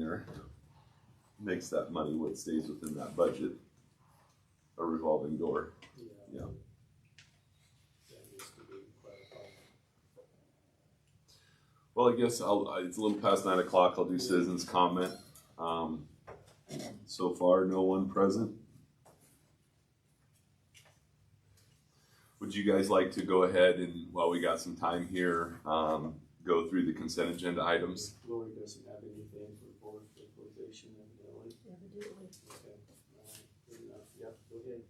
there makes that money what stays within that budget a revolving door. Yeah. That needs to be clarified. Well, I guess it's a little past 9 o'clock. I'll do citizens comment. So far, no one present. Would you guys like to go ahead and, while we got some time here, go through the consent agenda items? Lori doesn't have anything for board equalization, evidently. Evidently. Okay, good enough. Yep, go ahead.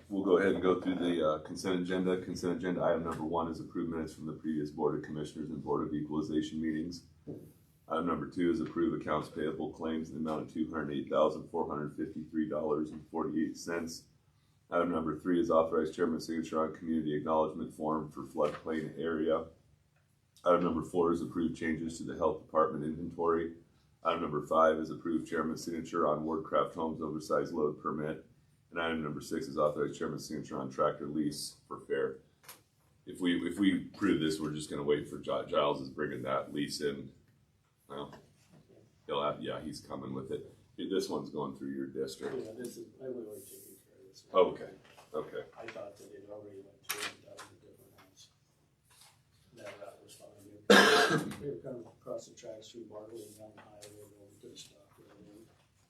We'll go ahead and go through the consent agenda. Consent agenda item number 1 is approved minutes from the previous Board of Commissioners and Board of Equalization meetings. Item number 2 is approve accounts payable claims in the amount of $208,453.48. Item number 3 is authorize chairman's signature on community acknowledgement form for floodplain area. Item number 4 is approve changes to the health department inventory. Item number 5 is approve chairman's signature on Wardcraft Homes oversized load permit. And item number 6 is authorize chairman's signature on tractor lease for fair. If we approve this, we're just going to wait for Giles is bringing that lease in. Well, he'll have, yeah, he's coming with it. This one's going through your district. Yeah, this is, I would already taken care of this one. Okay. Okay. I thought that it already went through, that was a different house. That was fine. They were coming across the tracks through Bartley and down the highway over to the stop.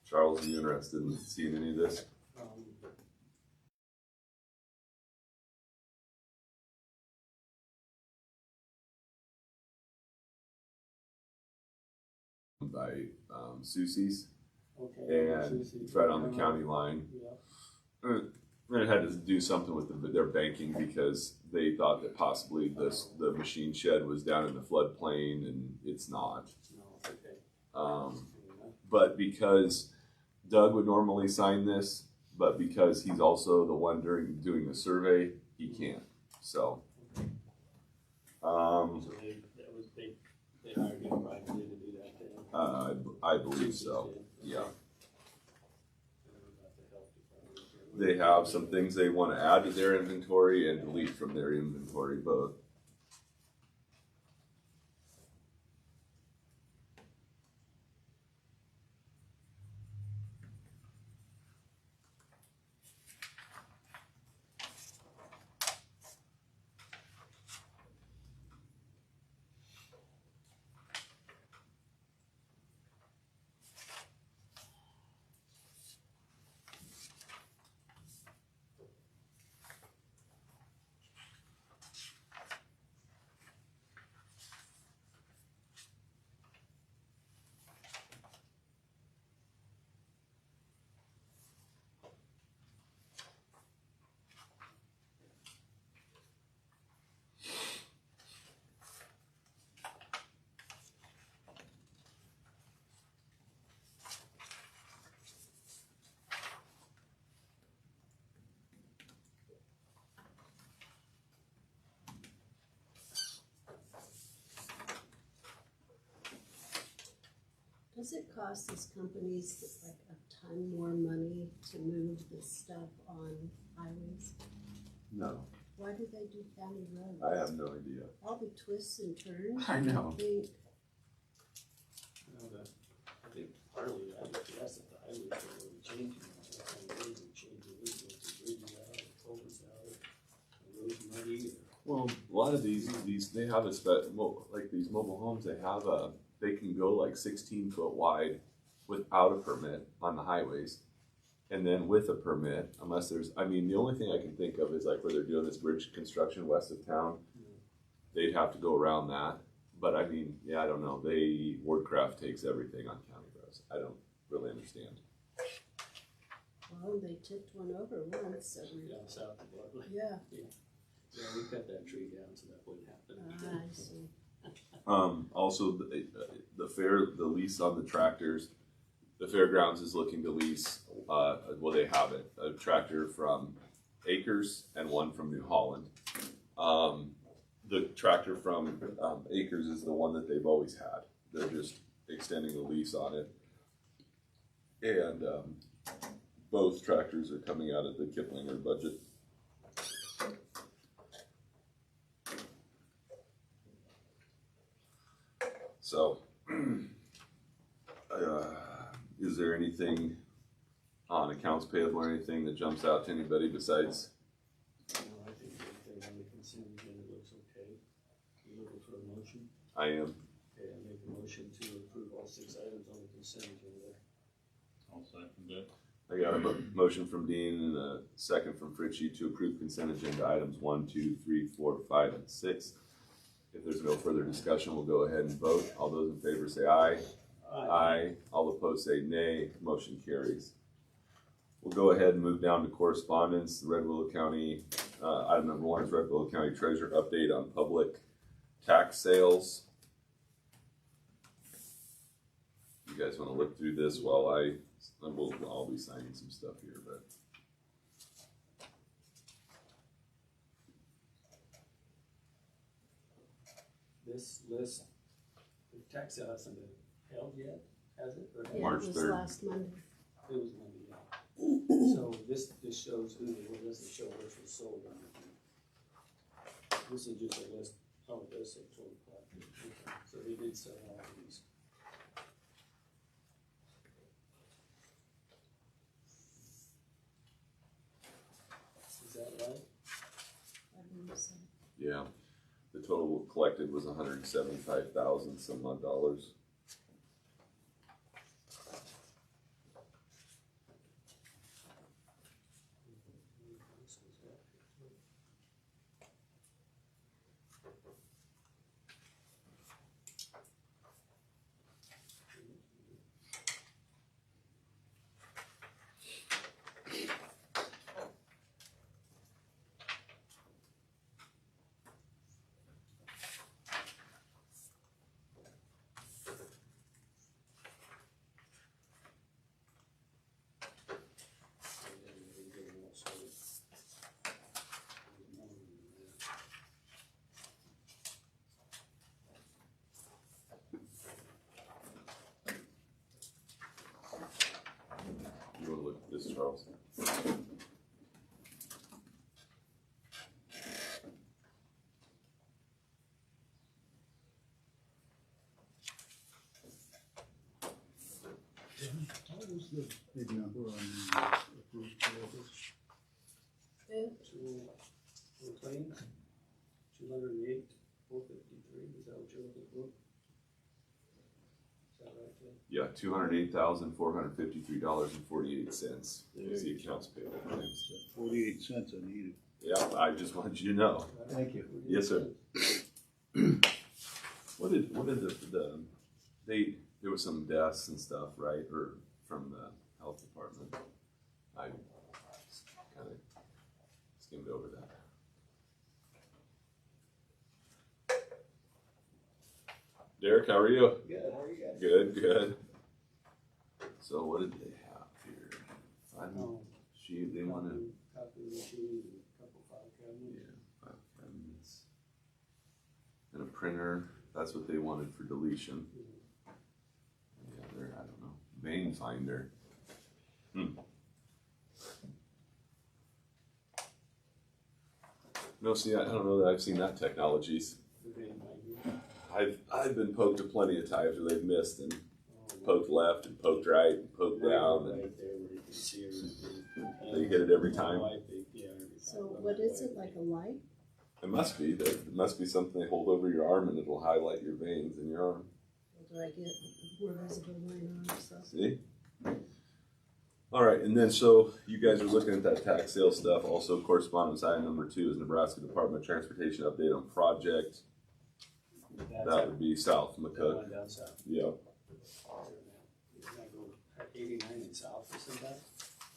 Charles, are you interested in seeing any of this? By Susie's, Okay. and it's right on the county line. Yeah. And it had to do something with their banking because they thought that possibly the machine shed was down in the floodplain, and it's not. No, it's okay. But because Doug would normally sign this, but because he's also the one doing the survey, he can't. So, So they hired him privately to do that then? I believe so. Yeah. Okay. They have some things they want to add to their inventory and delete from their inventory, both. Does it cost these companies like a ton more money to move this stuff on highways? No, Why do they do county roads? I have no idea. All the twists and turns. I know. Think, I think partly I guess that the highways are really changing. Bridges out, culverts out, roads muddy. Well, a lot of these they have like these mobile homes. They can go like 16 foot wide without a permit on the highways, and then with a permit, unless there's. I mean, the only thing I can think of is like where they're doing this bridge construction west of town. They'd have to go around that. But I mean, yeah, I don't know. Wardcraft takes everything on county roads. I don't really understand. well, they tipped one over once. Down south of Bartley. Yeah. Yeah, we cut that tree down so that wouldn't happen. I see. Also, the lease on the tractors. The fairgrounds is looking to lease. Well, they have it. A tractor from Acres and one from New Holland. The tractor from Acres is the one that they've always had. They're just extending the lease on it. And both tractors are coming out of the Kiplinger budget. So, Is there anything on accounts payable or anything that jumps out to anybody besides? No, I think everything on the consent agenda looks okay. You looking for a motion? I am. Okay, I make a motion to approve all 6 items on the consent agenda. I'll second that. I got a motion from Dean and a second from Fritchie to approve consent agenda items 1, 2, 3, 4, 5, and 6. If there's no further discussion, we'll go ahead and vote. All those in favor say aye. Aye. All opposed say nay. Motion carries. We'll go ahead and move down to correspondence. The Red Willow County, item number 1 is Red Willow County Treasurer update on public tax sales. You guys want to look through this while I'll be signing some stuff here, but. This list, the tax sale hasn't been held yet, has it? Or Yeah, March it was 3rd. last Monday. It was Monday, yeah. So this shows who, it doesn't show which was sold or anything. This is just a list, oh, it does say total collected, okay, so they did sell all of these. Is that right? I believe so. Yeah, the total collected was $175,000 some odd dollars. You want to look at this, Charles? What was the big number on the approved payables? Two claims, 208, 453, is that what you're looking for? Is that right, Ted? Yeah, $208,453.48 is the accounts payable claims. 48 cents I needed. Yeah, I just wanted you to know. Thank you. Yes, sir. What did there was some deaths and stuff, right? Or from the health department. I kind of skimmed over that. Derek, how are you? Good, how are you guys? Good, good. So what did they have here? They wanted, Copy machine and a couple file cabinets. yeah, 5 cabinets. And a printer, that's what they wanted for deletion. And the other, I don't know, vein finder. No, see, I don't know that I've seen that technologies. The vein finder. I've been poked to plenty of times where they've missed and poked left and poked right and poked down, and Right there where you can see everything. they hit it every time. Yeah, every time. So what is it, like a light? It must be. There must be something they hold over your arm and it'll highlight your veins in your arm. Or do I get more visible line on stuff? See? All right, and then so you guys are looking at that tax sale stuff. Also, correspondence item number 2 is Nebraska Department of Transportation update on project. That would be South That McCook. one down south. Yep. You're gonna go 89 in south, isn't that?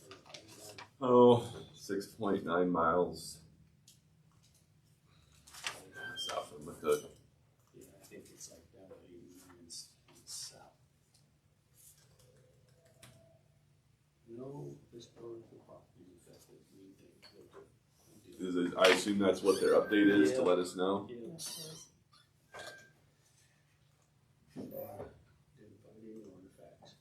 Or 89? Oh, 6.9 miles south of McCook. Yeah, I think it's like down to 89 in south. No historical property affected, we think. Is it, I assume that's what their update is to Yeah. let us know. Yeah. Yes, yes. Didn't find any artifacts.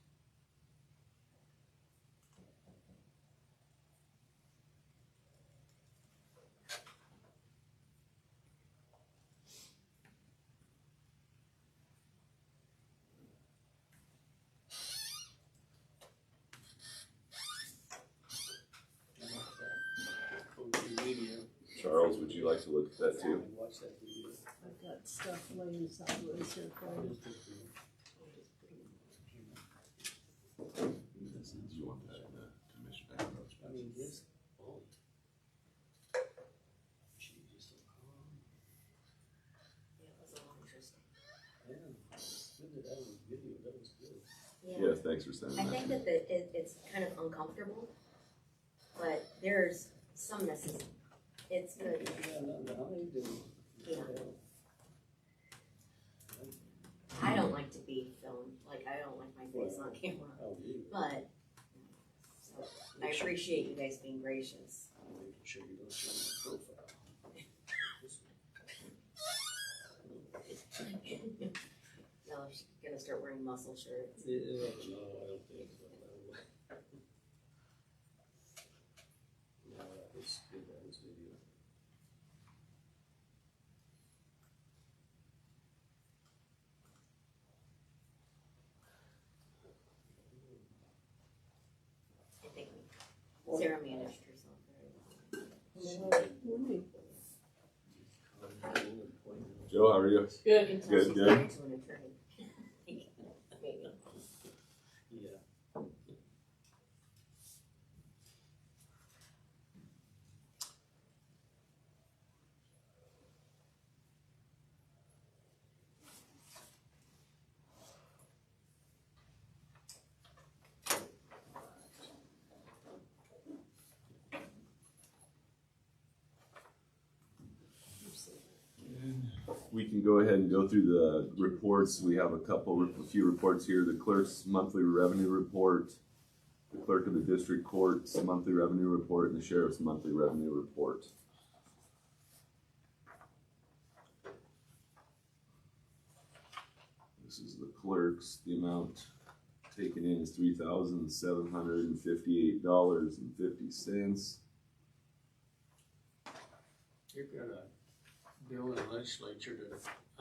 Charles, would you like to look at that I too? watched that video. I've got stuff laying sideways here for you. Do you want that in the commission? I mean, this, oh. She just so calm. Yeah, it was a long interesting. Yeah, good that that was video, that was good. Yeah, Yes, thanks for sending I that. think that it's kind of uncomfortable, but there's some necessity. It's good. Yeah, no, I do. Yeah. I don't like to be filmed, like I don't like my face on camera, Oh, you. but so I appreciate you guys being gracious. I'm making sure you don't show my profile. No, she's gonna start wearing muscle shirts. Yeah, no, I don't think so. No, that was good, that was video. I think Sarah managed herself very well. Morning. Joe, how are you? You can tell Good, she's good. married to an attorney. Maybe. Yeah. We can go ahead and go through the reports. We have a few reports here. The clerk's monthly revenue report, the clerk of the district court's monthly revenue report, and the sheriff's monthly revenue report. This is the clerk's. The amount taken in is $3,758.50. You've got a bill in the legislature to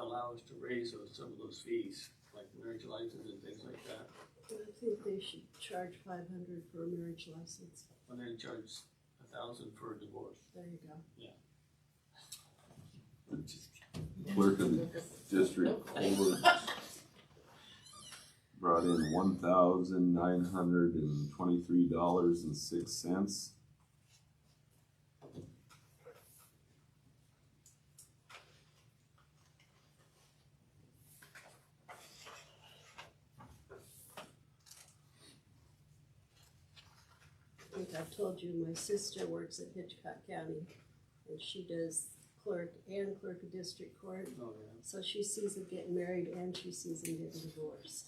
allow us to raise some of those fees, like marriage license and things like that. I think they should charge $500 for a marriage license. And then charge $1,000 for a divorce. There you go. Clerk of the district court brought in $1,923.06. I think I've told you, my sister works at Hitchcock County, and she does clerk and clerk of district court. Oh, yeah. So she sees them getting married and she sees them getting divorced.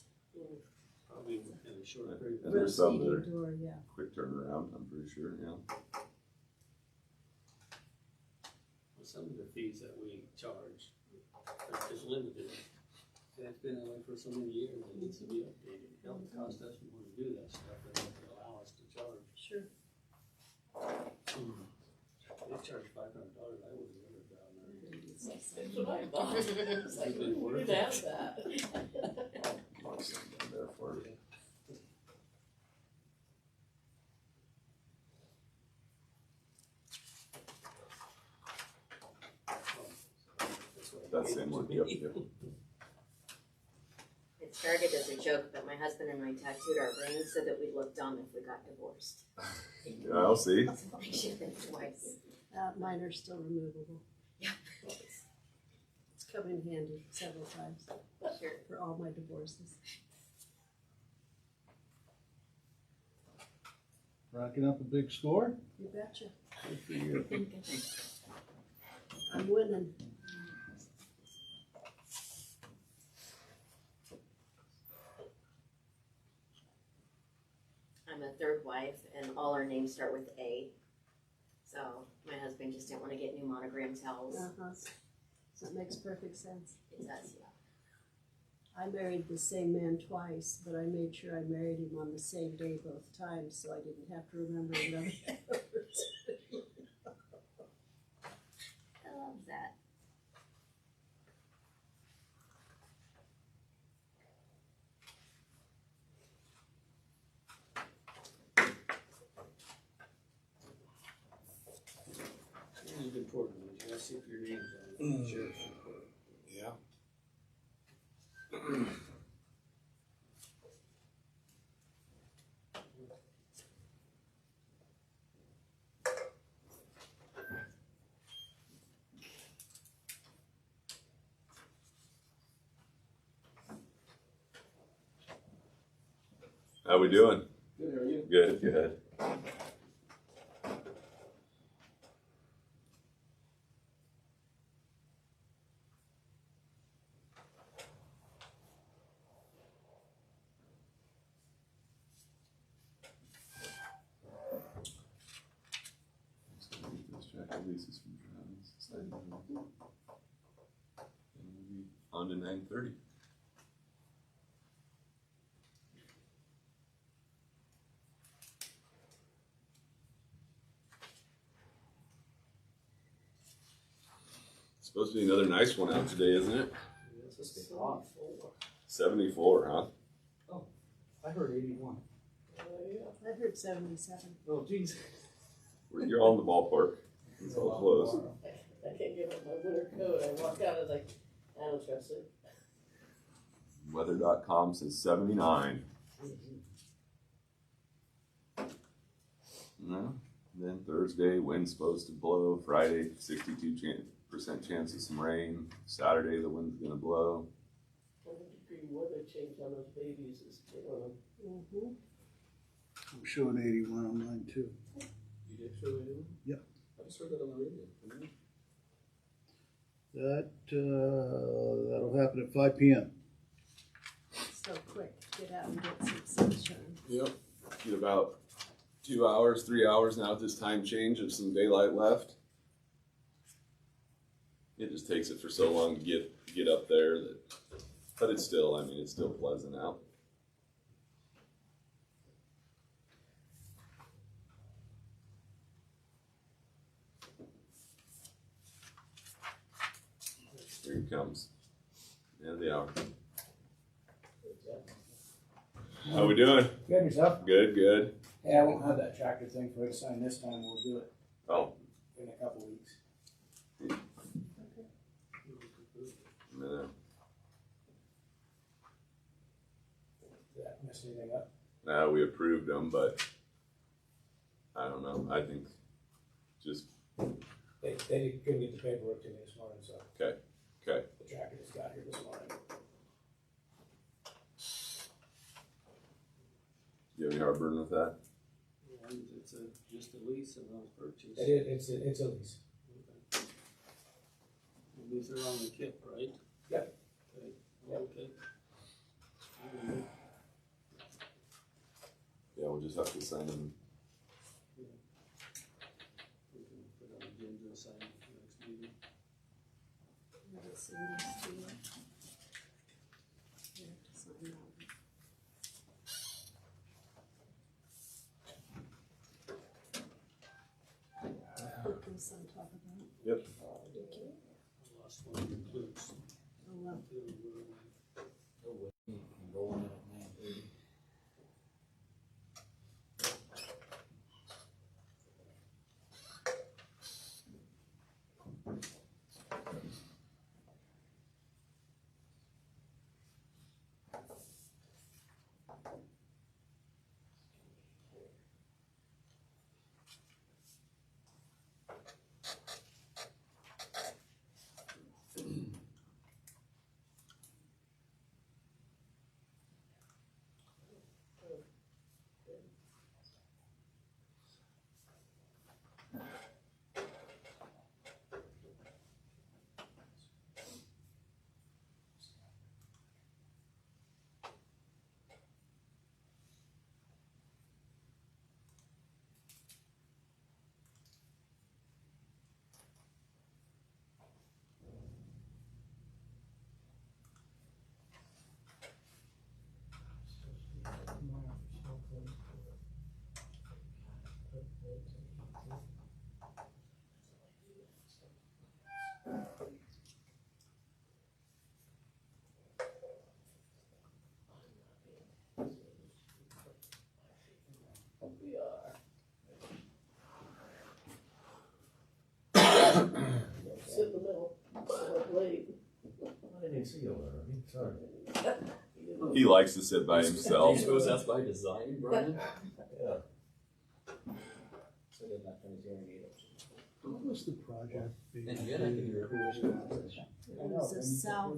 Probably in a short period And of there's some Rotating that are door, yeah. quick turnaround, I'm pretty sure, yeah. some of the fees that we charge are just limited. And it's been that way for so many years, it needs to be updated. It don't cost us more to do that stuff than what they allow us to charge. Sure. They charge $500, I would have never down there. That's what I thought. It's like, Been who worth would it. have that? Mark something there for you. That same one, yep, yep. It started as a joke, but my husband and I tattooed our rings so that we'd look dumb if we got divorced. Yeah, I'll see. So I should think twice. Mine are still removable. Yeah. It's come in handy several times Sure. for all my divorces. Racking up a big score? You betcha. Good for you. I'm winning. I'm a third wife, and all our names start with A. So my husband just didn't want to get new monogram towels. Uh-huh. That makes perfect sense. It does, yeah. I married the same man twice, but I made sure I married him on the same day both times, so I didn't have to remember another. I love that. It is important see if your name's on the sheriff's report. Yeah. How we doing? Good, how are you? Good, good. On to 9:30. Supposed to be another nice one out today, isn't it? Yeah, it's supposed to be hot. 74, huh? I heard 81. I heard 77. Oh, jeez. You're all in the ballpark. It's all close. I can't give up my winter coat. I walked out, I was like, I don't trust it. Weather.com says 79. No. Then Thursday, wind's supposed to blow. Friday, 62% chance of some rain. Saturday, the wind's gonna blow. 100-degree weather change on those babies is killing them. Mm-hmm. I'm showing 81 on mine too. You did show it? Yeah. I just heard that on the radio. That'll happen at 5 p.m. So quick, get out and get some sunshine. Yep. Get about 2 hours, 3 hours now at this time change of some daylight left. It just takes it for so long to get up there that, but it's still, I mean, it's still pleasant out. Here he comes. End of the hour. How we doing? Good, yourself? Good, good. Hey, I won't have that tractor thing for you to sign this time. We'll do it Oh, in a couple weeks. no. Did I mess anything up? We approved them, but I don't know. I think just They couldn't get the paperwork to me this morning, so okay. the tractor just got here this morning. You have any heartburn with that? Yeah, it's just a lease and not a purchase. It is, it's a lease. Okay. And these are on the kit, right? Yep. Okay. Yep. Okay. Yeah, we'll just have to sign them. We can put on the agenda and sign for the next meeting. I'll send these to you. You have to sign that one. Put this on top of that. Yep. Okay. The last one includes. Oh, well. Rolling in at 9:30. can't see over there, I mean, sorry. He likes to sit by Do himself. you suppose that's by design, Brian? Yeah. So then that turns hearing aid up. What was the project? And yet I can hear. It was the south,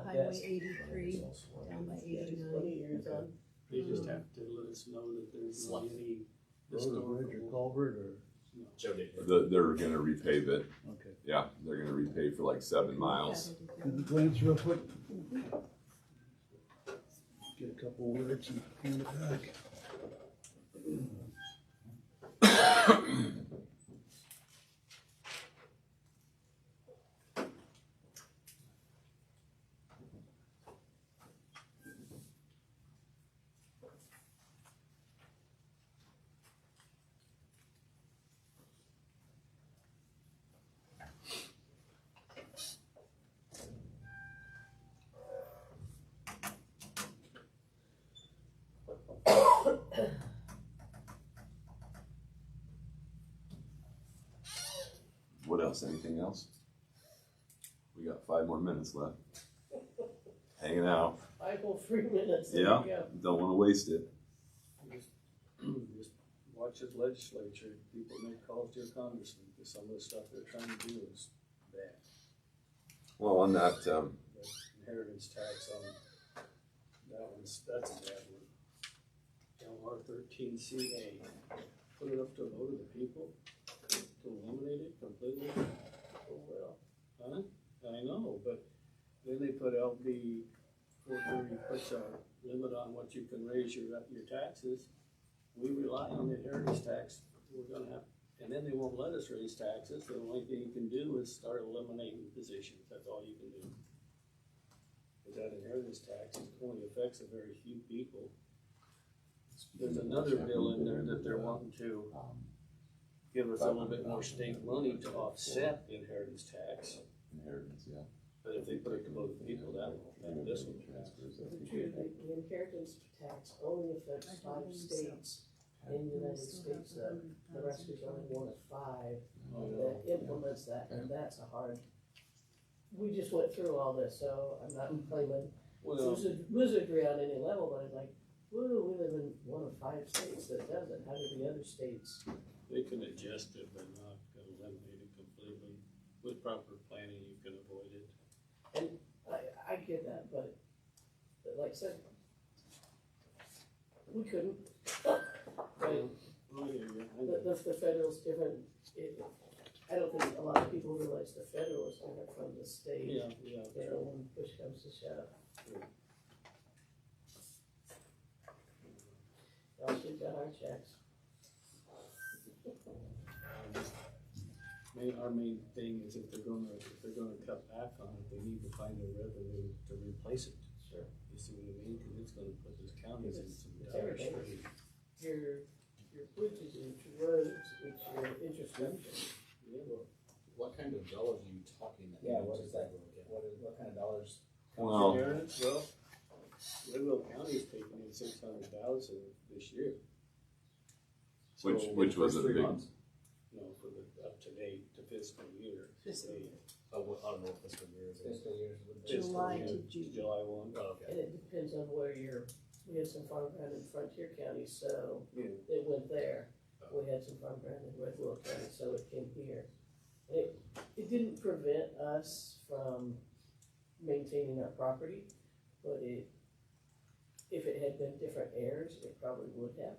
Highway 83, down by 89. years on. They just have to let us know that there's not any Road or bridge or historical. culvert or, Joe did. They're gonna repave it. okay. Yeah, they're gonna repave for like 7 miles. Can you glance real quick? Get a couple words and hand it back. What else? Anything else? We got 5 more minutes left. Hanging out. 5 whole 3 minutes. There Yeah, you go. don't wanna waste it. Just watch the legislature, people make calls to your congressman, because some of the stuff they're trying to do is bad. Well, on that, The inheritance tax on, that's a bad one. LR 13CA, put it up to a vote of the people, to eliminate it completely. Oh, well, huh? I know, but then they put LB 430, puts a limit on what you can raise your taxes. We rely on the inheritance tax, we're gonna have, and then they won't let us raise taxes, the only thing you can do is start eliminating positions, that's all you can do. Cause that inheritance tax only affects a very few people. There's another bill in there that they're wanting to give us a little bit more state money to offset the inheritance tax, inheritance, yeah. but if they put it to both people, that'll affect this one. The inheritance tax only affects 5 states in the United States, though. Nebraska's only one of 5 that implements that, and that's a hard. We just went through all this, so I'm not claiming Well, wizardry on any level, but I'm like, woo, we live in one of 5 states that does it. How do the other states? they can adjust it, but not eliminate it completely. With proper planning, you can avoid it. I get that, but like I said, we couldn't. Right? I hear you. The federal's different. I don't think a lot of people realize the federal is different from the state. Yeah, You know, when push comes to shove. Y'all should got our checks. Our main thing is if they're gonna cut back on it, they need to find a revenue to replace it. Sure. You see what I mean? Cause it's gonna put these counties in some It's dire everything. straits. Your bridges, it's your roads, it's your infrastructure. What kind of dollars are you talking? Yeah, what is that? What kind of dollars? Well, Inheritance, well, Willow County's taking in 600,000 this year. So, which was a First 3 big, months. no, for the up to date, to fiscal year. Fiscal They- year. I don't know what fiscal year is. Fiscal years. fiscal July year, to June. July 1. Oh, okay. And it depends on where we had some farmland in Frontier County, so Yeah. it went there. We had some farmland in Red Willow County, so it came here. It didn't prevent us from maintaining our property, but if it had been different heirs, it probably would have.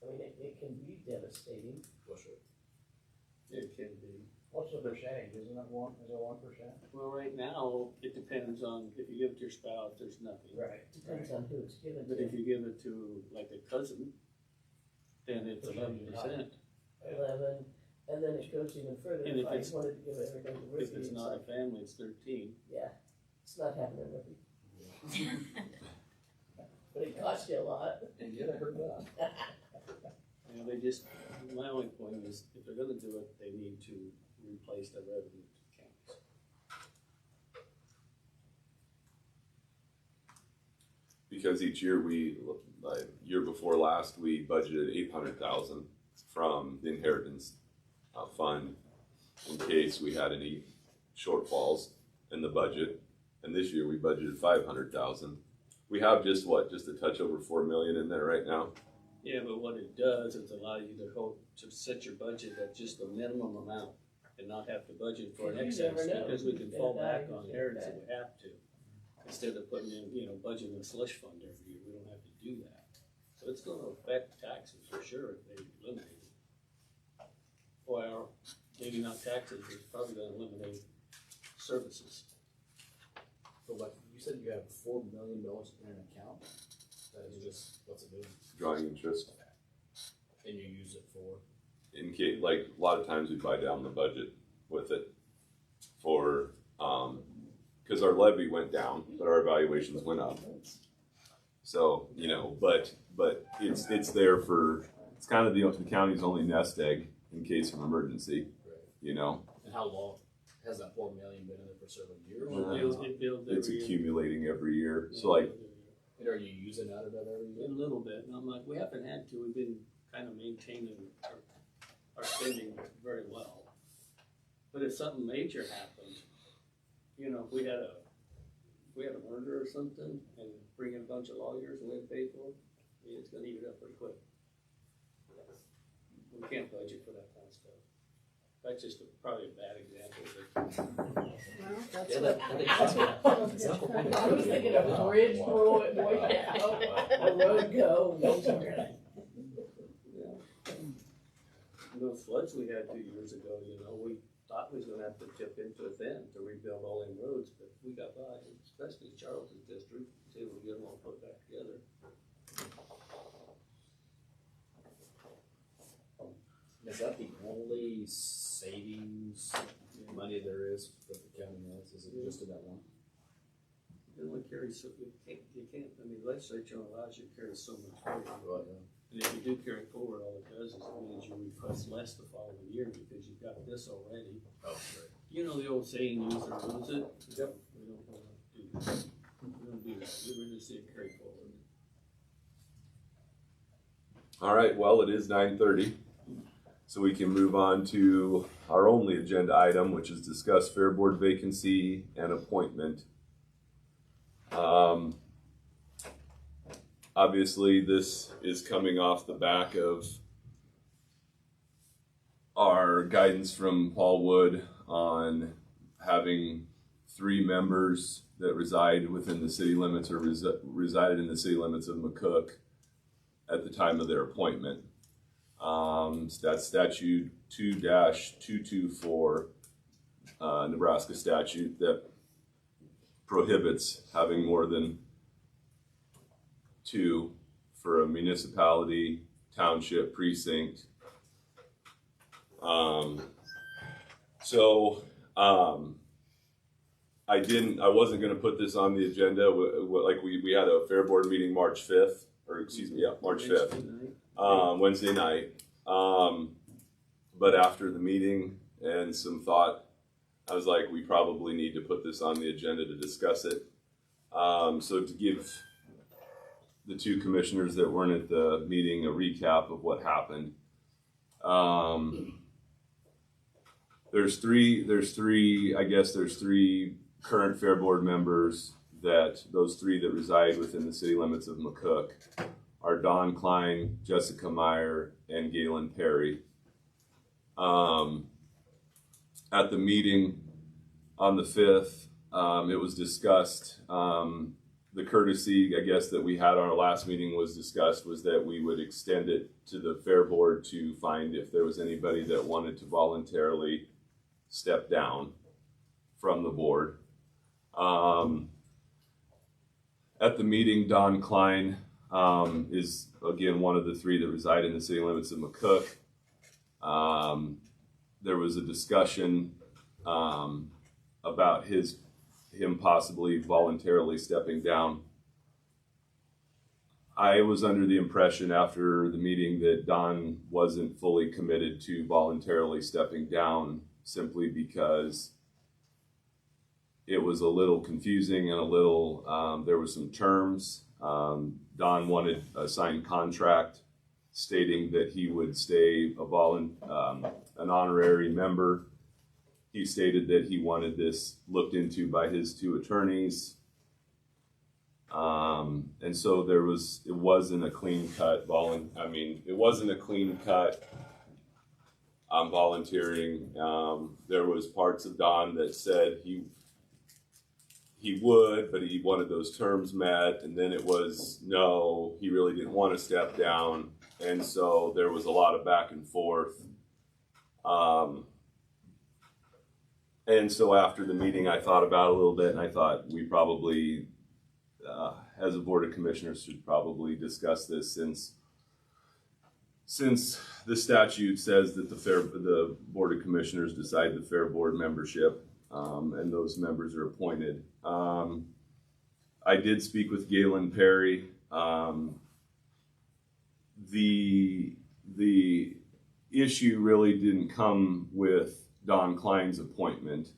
I mean, it can be devastating. Well, sure. It can be. What's the percentage? Isn't it 1%? Well, right now, it depends on, if you give it to your spouse, there's nothing. Right. Depends on who it's given But if to. you give it to like a cousin, then it's 11%. 11, and then it goes even further. And If if I it's- wanted to give everything to Ricky, If it's it's not a like, family, it's 13. yeah, it's not happening, Ricky. But it costs you a lot. And yet I heard that. You know, they just, my only point is, if they're gonna do it, they need to replace the revenue to counties. because each year year before last, we budgeted 800,000 from the inheritance fund in case we had any shortfalls in the budget. and this year we budgeted 500,000. We have just a touch over 4 million in there right now. Yeah, but what it does is allow you to set your budget at just the minimum amount and not have to budget for an You excess, never know. because we can fall back on Yeah. areas if we have to. Instead of putting in, budgeting a slush fund every year, we don't have to do that. So it's gonna affect taxes for sure if they eliminate it. Well, maybe not taxes, it's probably gonna eliminate services. So like, you said you have $4 million in an account, that is just, what's it doing? Drawing interest And you use it for? in case, like a lot of times we buy down the budget with it for, because our levy went down, but our evaluations went up. So, but it's there for, it's kind of the county's only nest egg in case of emergency, And how long has that 4 million been in there for several years? It builds It's every year. accumulating every year. So like, And are you using out of that every A year? little bit, and I'm like, we haven't had to, we've been kind of maintaining our spending very well. But if something major happened, if we had a murder or something, and bring in a bunch of lawyers and we had to pay for it, it's gonna eat it up pretty quick. We can't budget for that kind of stuff. That's just probably a bad example, but Well, that's Yeah, what, I was thinking of bridge boy out, a road go. those floods we had 2 years ago, we thought we was gonna have to chip into it then to rebuild all them roads, but we got by, especially Charleston district, until we get them all put back together. Is that the only savings money there is that the county has? Is it just in that one? You only carry so, you can't, legislature allows you to carry so much forward. Right, And if you do carry forward, all it does is it means you request less the following year because you've got this already. Oh, right. The old saying, use it or lose it? Yep. We don't wanna do that. We don't do that. We really see it carry forward. all right, well, it is 9:30. So we can move on to our only agenda item, which is discuss Fair Board vacancy and appointment. Obviously, this is coming off the back of our guidance from Paul Wood on having 3 members that reside within the city limits or resided in the city limits of McCook at the time of their appointment. That's statute 2-224, Nebraska statute that prohibits having more than 2 for a municipality, township, precinct. I wasn't gonna put this on the agenda, we had a Fair Board meeting March 5th, March 5th. Wednesday night. But after the meeting and some thought, I was like, we probably need to put this on the agenda to discuss it. So to give the 2 commissioners that weren't at the meeting a recap of what happened. There's three current Fair Board members those 3 that reside within the city limits of McCook are Don Klein, Jessica Meyer, and Galen Perry. At the meeting on the 5th, it was discussed, the courtesy, I guess, that we had on our last meeting was that we would extend it to the Fair Board to find if there was anybody that wanted to voluntarily step down from the board. At the meeting, Don Klein is again one of the 3 that reside in the city limits of McCook. There was a discussion about him possibly voluntarily stepping down. I was under the impression after the meeting that Don wasn't fully committed to voluntarily stepping down simply because it was a little confusing and there were some terms. Don wanted a signed contract stating that he would stay an honorary member He stated that he wanted this looked into by his two attorneys. And so it wasn't a clean cut it wasn't a clean cut. I'm volunteering. There was parts of Don that said he would, but he wanted those terms met. And then it was, no, he really didn't want to step down. And so there was a lot of back and forth. And so after the meeting, I thought about it a little bit, and I thought we probably, as a board of commissioners, should probably discuss this since the statute says that the board of commissioners decide the fair board membership, and those members are appointed. I did speak with Galen Perry. The issue really didn't come with Don Klein's appointment.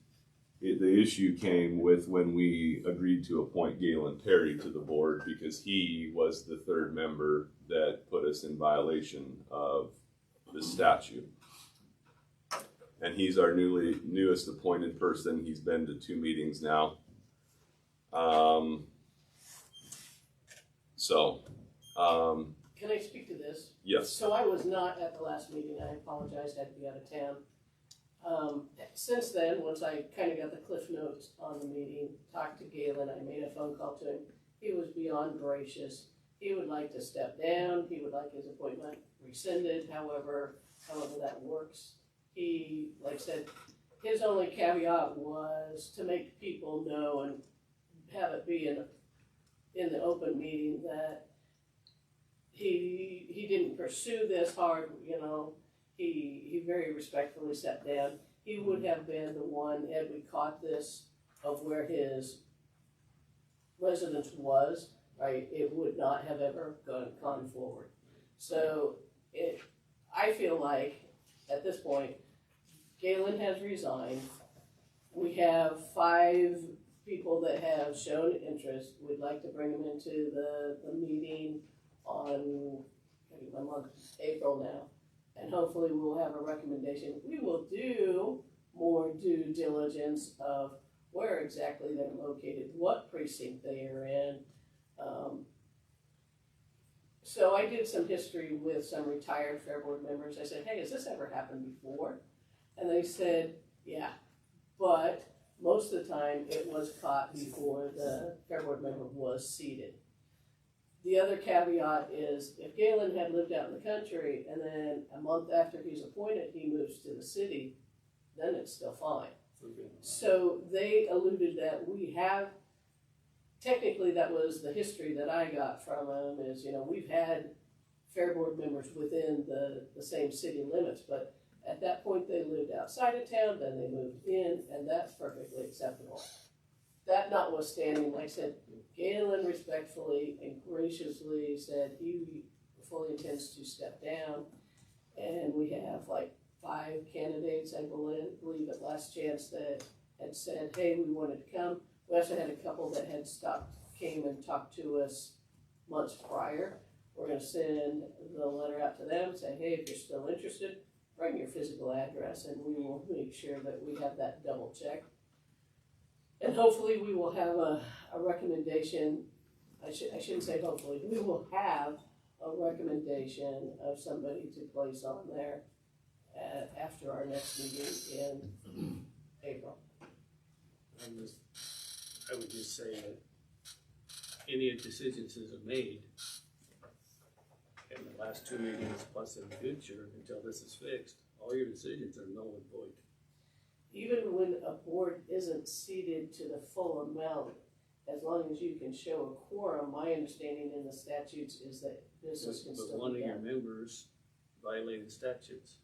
The issue came with when we agreed to appoint Galen Perry to the board, because he was the third member that put us in violation of the statute. And he's our newest appointed person. He's been to 2 meetings now. Can I speak to this? Yes. So I was not at the last meeting, I apologize, I had to be out of town. Since then, once I kind of got the cliff notes on the meeting, talked to Galen, I made a phone call to him. He was beyond gracious. He would like to step down. He would like his appointment rescinded, however that works. He, like I said, his only caveat was to make people know and have it be in the open meeting that he didn't pursue this hard, he very respectfully stepped down. He would have been the one, had we caught this, of where his residence was, right, it would not have ever gone forward. So I feel like, at this point, Galen has resigned. We have 5 people that have shown interest. We'd like to bring them into the meeting on April now. And hopefully we'll have a recommendation. We will do more due diligence of where exactly they're located, what precinct they are in. So I did some history with some retired Fair Board members. I said, hey, has this ever happened before? And they said, yeah, but most of the time it was caught before the Fair Board member was seated. The other caveat is if Galen had lived out in the country and then a month after he's appointed, he moves to the city, then it's still fine. So they alluded that we have, technically that was the history that I got from them is, we've had Fair Board members within the same city limits, but at that point they lived outside of town, then they moved in, and that's perfectly acceptable. That notwithstanding, like I said, Galen respectfully and graciously said he fully intends to step down, and we have like 5 candidates, I believe at last chance, that had said, hey, we wanted to come. We also had a couple that had came and talked to us months prior. We're going to send the letter out to them, say, hey, if you're still interested, bring your physical address, and we will make sure that we have that double checked. And hopefully we will have a recommendation, I shouldn't say hopefully, we will have a recommendation of somebody to place on there after our next meeting in April. I would just say that any decisions that are made in the last 2 meetings plus in the future until this is fixed, all your decisions are null and void. Even when a board isn't seated to the full amount, as long as you can show a quorum, my understanding in the statutes is that business can But still one of be your done. members violated statutes.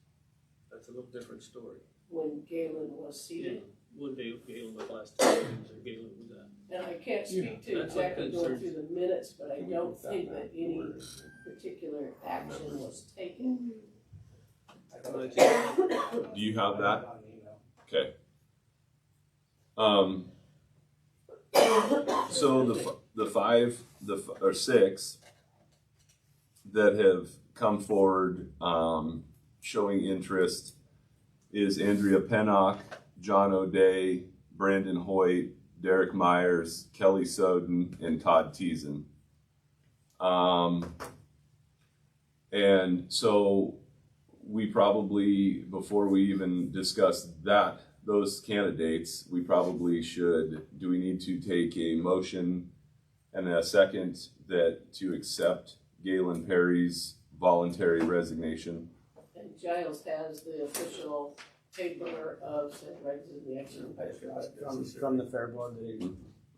That's a little different story. When Galen was seated, One day Galen was last 2 meetings, or Galen was out. and I can't speak to that's what exactly going concerns- through the minutes, but I don't think that any particular action was taken. Do you have that? Okay. So the 6 that have come forward showing interest is Andrea Pennock, John O'Day, Brandon Hoyt, Derek Myers, Kelly Soden, and Todd Teason. And so we probably, before we even discuss those candidates, we probably should, do we need to take a motion and a second to accept Galen Perry's voluntary resignation? And Giles has the official paper of said regs in the extra. From the fair board that he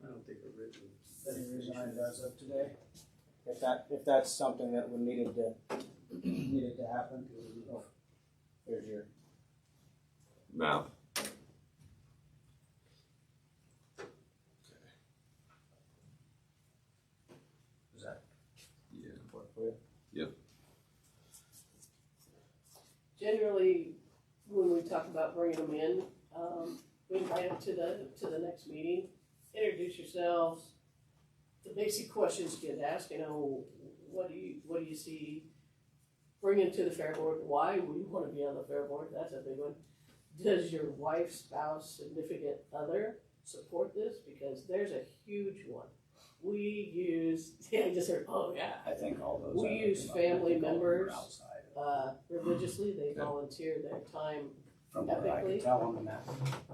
I don't think a written. resigned as of today. If that's something that would needed to happen, here's your. Map. Is that Yeah. work for you? Generally, when we talk about bringing them in, we invite them to the next meeting, introduce yourselves. The basic questions get asked, what do you see? Bring them to the fair board. Why would you want to be on the fair board? That's a big one. Does your wife, spouse, significant other support this? Because there's a huge one. We use, I just heard, oh yeah. I think all those. We use family members. Religiously, they volunteer their time. From what I epically. can tell on the map.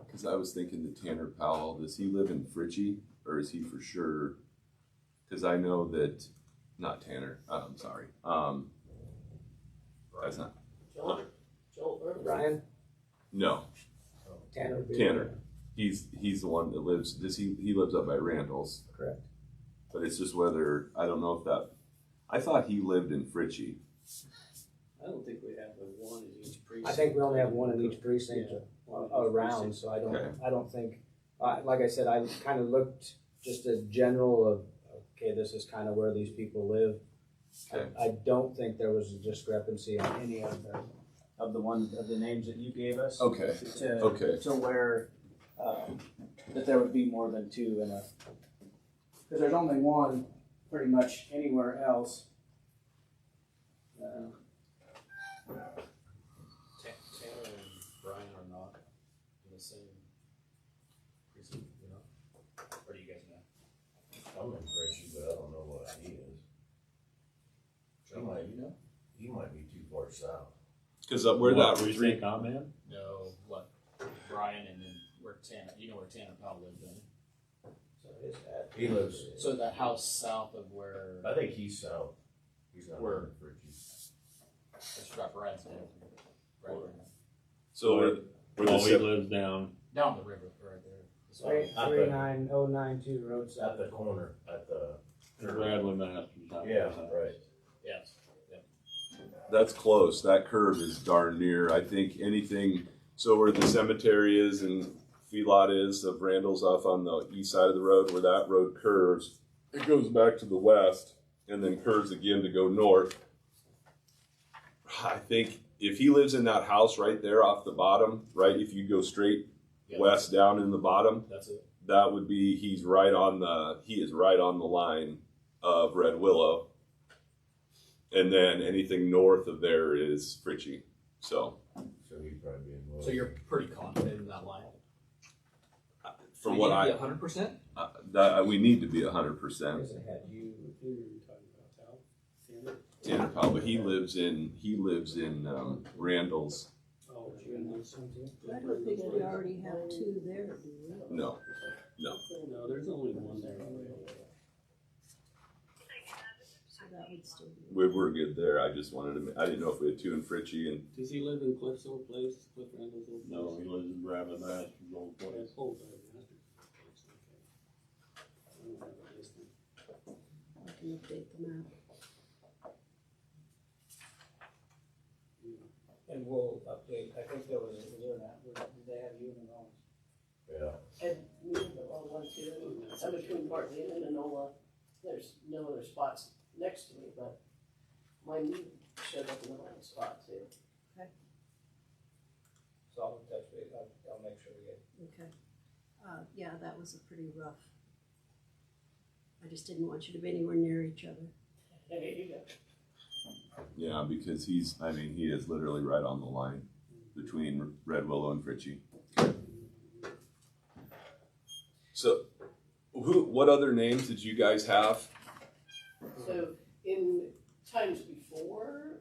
Because I was thinking to Tanner Powell, does he live in Fritchie, or is he for sure? Because I know that, not Tanner, I'm sorry. That's not, Joel Irvin. Ryan, no, Tanner. Tanner. He's the one that lives, he lives up by Randall's. Correct. But it's just whether, I don't know if that, I thought he lived in Fritchie. I don't think we have the one in each precinct. I think we only have one in each precinct One in each around, precinct. so Okay. I don't think, like I said, I kind of looked just a general of, okay, this is kind of where these people live. Okay. I don't think there was a discrepancy on any of the names that you gave us. Okay. Okay. To where, that there would be more than two in a, because there's only one pretty much anywhere else. Tanner and Brian are not in the same precinct, Or do you guys know? I'm in Frenchie, but I don't know what he is. He might be too far south. Because we're What that precinct I'm in? No, what, Brian and then where Tanner, where Tanner Powell lived in. So is that? He lives, So the house south of where, I think he's south. He's not Where? in Fritchie. it's right Brian's down, right So we're Oh, the he lives down. down the river, right there. This way. 39092 roadside. At the corner, at the. Bradley Masters. Yeah, right. Yes. That's close. That curve is darn near. I think anything, so where the cemetery is and feedlot is of Randall's off on the east side of the road, where that road curves, it goes back to the west and then curves again to go north. I think if he lives in that house right there off the bottom, right, if you go straight Yeah, west down in the bottom, That's it. that would be, he is right on the line of Red Willow. And then anything north of there is Fritchie. So So he'd probably be in Willow. So you're pretty confident in that line? from what I, 100%? that we need to be 100%. Because it had you. Who are you talking about, Tal? Tanner? Tanner Powell, but he lives in Randall's. Oh, you in those ones too? I don't think we already have two there, do we? No. No, there's only one there already. So that would still be. We're good there. I just wanted to, I didn't know if we had two in Fritchie and, Does he live in Cliff's old place, Cliff Randall's old place? No, he lives in Bradley Masters' old place. That's old, Master's place, okay. I don't have it listed. I can update the map. And we'll update, I think there was an app, did they have you in the wrong? Yeah. And me and the wrong one too. I'm between Bartley and Enola. There's no other spots next to me, but mine showed up in the wrong spot too. So I'll touch base, I'll make sure we get. Okay. Yeah, that was a pretty rough. I just didn't want you to be anywhere near each other. There you go. yeah, because he is literally right on the line between Red Willow and Fritchie. So, what other names did you guys have? So in times before,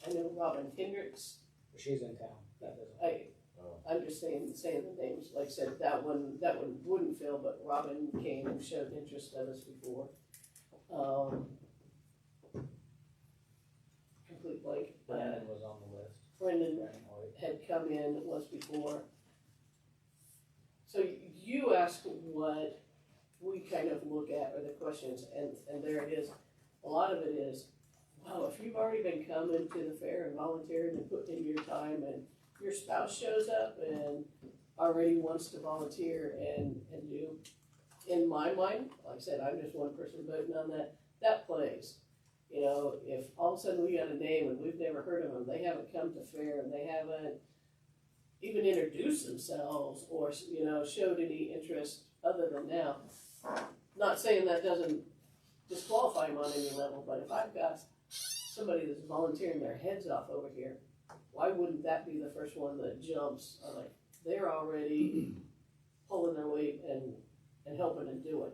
I know Robin Hendricks. She's in town, that doesn't. I'm just saying the names. Like I said, that one wouldn't fill, but Robin came and showed interest of us before. Complete blank. Brandon was on the list. Brendan Brandon Hoyt. had come in once before. So you asked what we kind of look at are the questions, and there it is. A lot of it is, wow, if you've already been coming to the fair and volunteering and putting in your time, and your spouse shows up and already wants to volunteer and do, in my mind, like I said, I'm just one person voting on that, that plays. You know, if all of a sudden we got a name and we've never heard of them, they haven't come to fair and they haven't even introduced themselves or, you know, showed any interest other than now. Not saying that doesn't disqualify them on any level, but if I've got somebody that's volunteering their heads off over here, why wouldn't that be the first one that jumps? Like, they're already pulling their weight and helping and doing.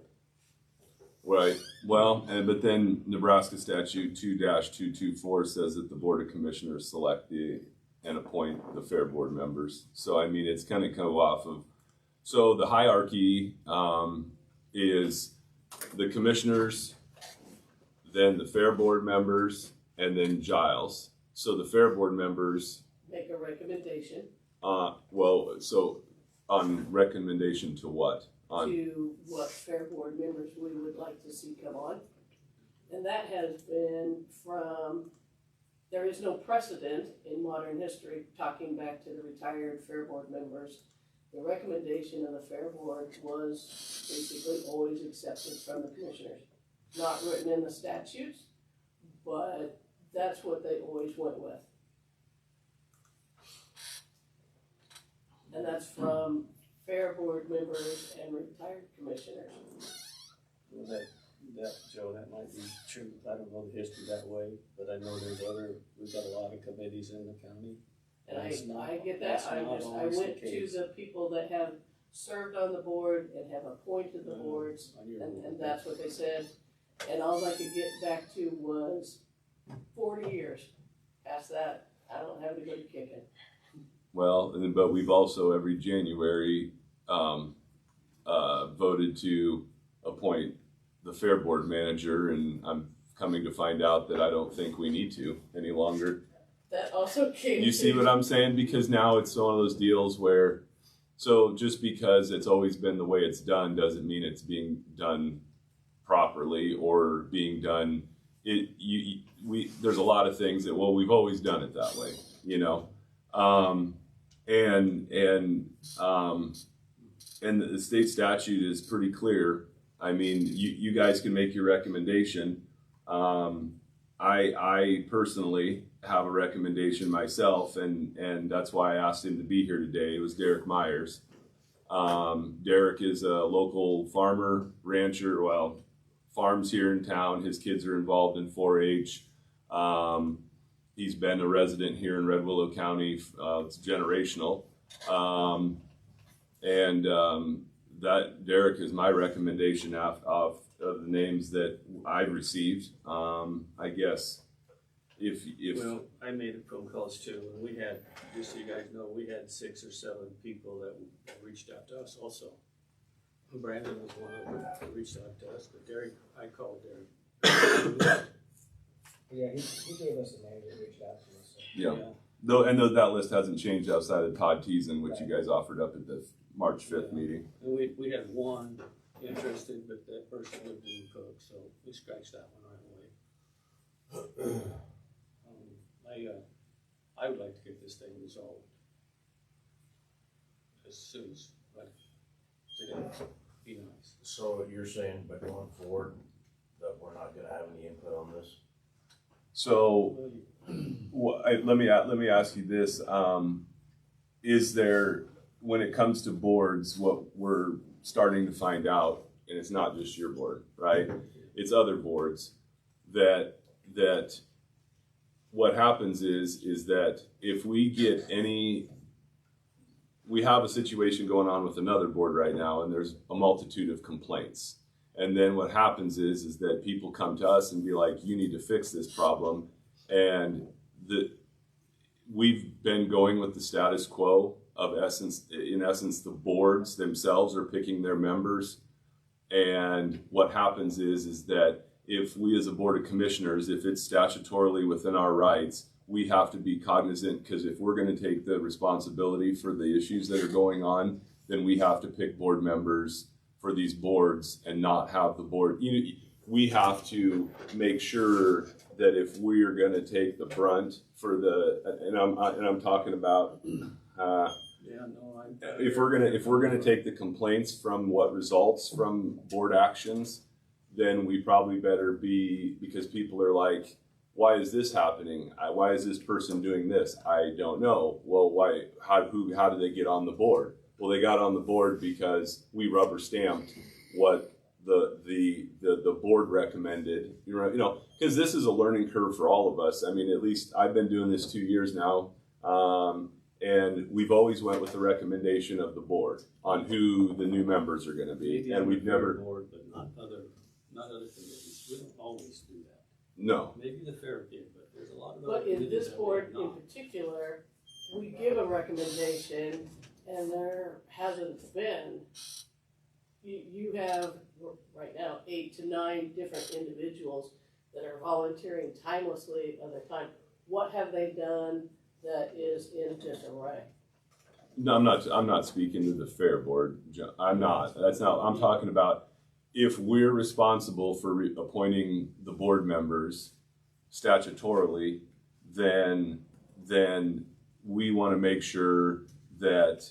Right. Well, but then Nebraska Statute 2-224 says that the Board of Commissioners select and appoint the fair board members. So, I mean, it's kind of come off of, so the hierarchy is the commissioners, then the fair board members, and then Giles. So the fair board members. Make a recommendation. Well, so on recommendation to what? To what fair board members we would like to see come on. And that has been from, there is no precedent in modern history, talking back to the retired fair board members. The recommendation of the fair board was basically always accepted from the commissioners. Not written in the statutes, but that's what they always went with. And that's from fair board members and retired commissioners. Well, that, Joe, that might be true. I don't know the history that way, but I know we've got a lot of committees in the county. And That's not- I get that. that's I not just, I always went the case. to the people that have served on the board and have appointed the boards, On your- and that's what they said. And all I could get back to was 40 years. Past that, I don't have anybody kicking. Well, but we've also every January voted to appoint the fair board manager, and I'm coming to find out that I don't think we need to any longer. That also came. You see what I'm saying? Because now it's one of those deals where, so just because it's always been the way it's done doesn't mean it's being done properly or being done. There's a lot of things that, well, we've always done it that way, you know. And the state statute is pretty clear. I mean, you guys can make your recommendation. I personally have a recommendation myself, and that's why I asked him to be here today. It was Derek Myers. Derek is a local farmer, rancher, well, farms here in town. His kids are involved in 4-H. He's been a resident here in Red Willow County. It's generational. That Derek is my recommendation of the names that I've received. I guess if Well, I made the phone calls too, and we had, just so you guys know, we had 6 or 7 people that reached out to us also. Brandon was one of them that reached out to us, but Derek, I called Derek. Yeah, he gave us a name that reached out to us. So. yeah. Though that list hasn't changed outside of Todd Teason, which you guys offered up at the March 5th meeting. And we had one interested, but that person lived in Cook, so we scratched that one right away. I would like to get this thing resolved as soon as, like, today, be nice. So you're saying by going forward that we're not gonna have any input on this? So let me ask you this: is there, when it comes to boards, what we're starting to find out, and it's not just your board, right? It's other boards that what happens is that if we get any we have a situation going on with another board right now, and there's a multitude of complaints. And then what happens is that people come to us and be like, you need to fix this problem. And we've been going with the status quo of in essence, the boards themselves are picking their members. And what happens is that if we as a board of commissioners, if it's statutorily within our rights, we have to be cognizant, because if we're going to take the responsibility for the issues that are going on, then we have to pick board members for these boards and not have the board. We have to make sure that if we are going to take the brunt for and I'm talking about if we're gonna take the complaints from what results from board actions, then we probably better be, because people are like, why is this happening? Why is this person doing this? I don't know. Well, why? How did they get on the board? Well, they got on the board because we rubber stamped what the board recommended. Because this is a learning curve for all of us. I mean, at least I've been doing this 2 years now, and we've always went with the recommendation of the board on who the new members are going to be, and we've never board, but not other committees. We don't always do that. No. Maybe the fair did, but there's a lot of But other in committees this that board may in not. particular, we give a recommendation and there hasn't been. You have right now 8 to 9 different individuals that are volunteering timelessly of their time. What have they done that is in disarray? No, I'm not speaking to the fair board. I'm not. That's not. I'm talking about if we're responsible for appointing the board members statutorily, then we want to make sure that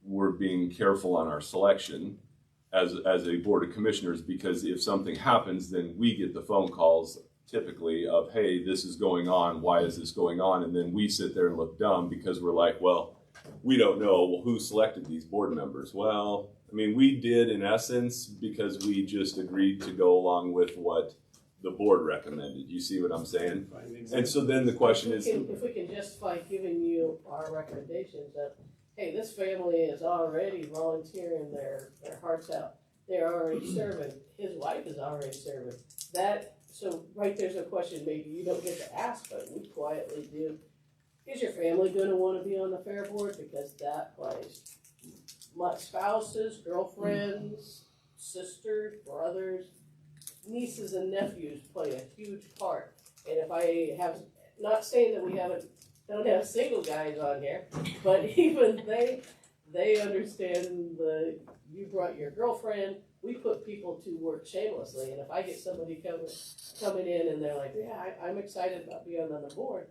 we're being careful on our selection as a board of commissioners, because if something happens, then we get the phone calls typically of, hey, this is going on. Why is this going on? And then we sit there and look dumb because we're like, well, we don't know. Well, who selected these board members? Well, I mean, we did in essence because we just agreed to go along with what the board recommended. You see what I'm saying? And so then the question is, If we can justify giving you our recommendations that, hey, this family is already volunteering their hearts out. They're already serving. His wife is already serving. So right there's a question maybe you don't get to ask, but we quietly do. Is your family going to want to be on the fair board? Because that plays. My spouses, girlfriends, sisters, brothers, nieces and nephews play a huge part. And if I have, not saying that we don't have single guys on here, but even they understand you brought your girlfriend. We put people to work shamelessly, and if I get somebody coming in and they're like, yeah, I'm excited about being on the board.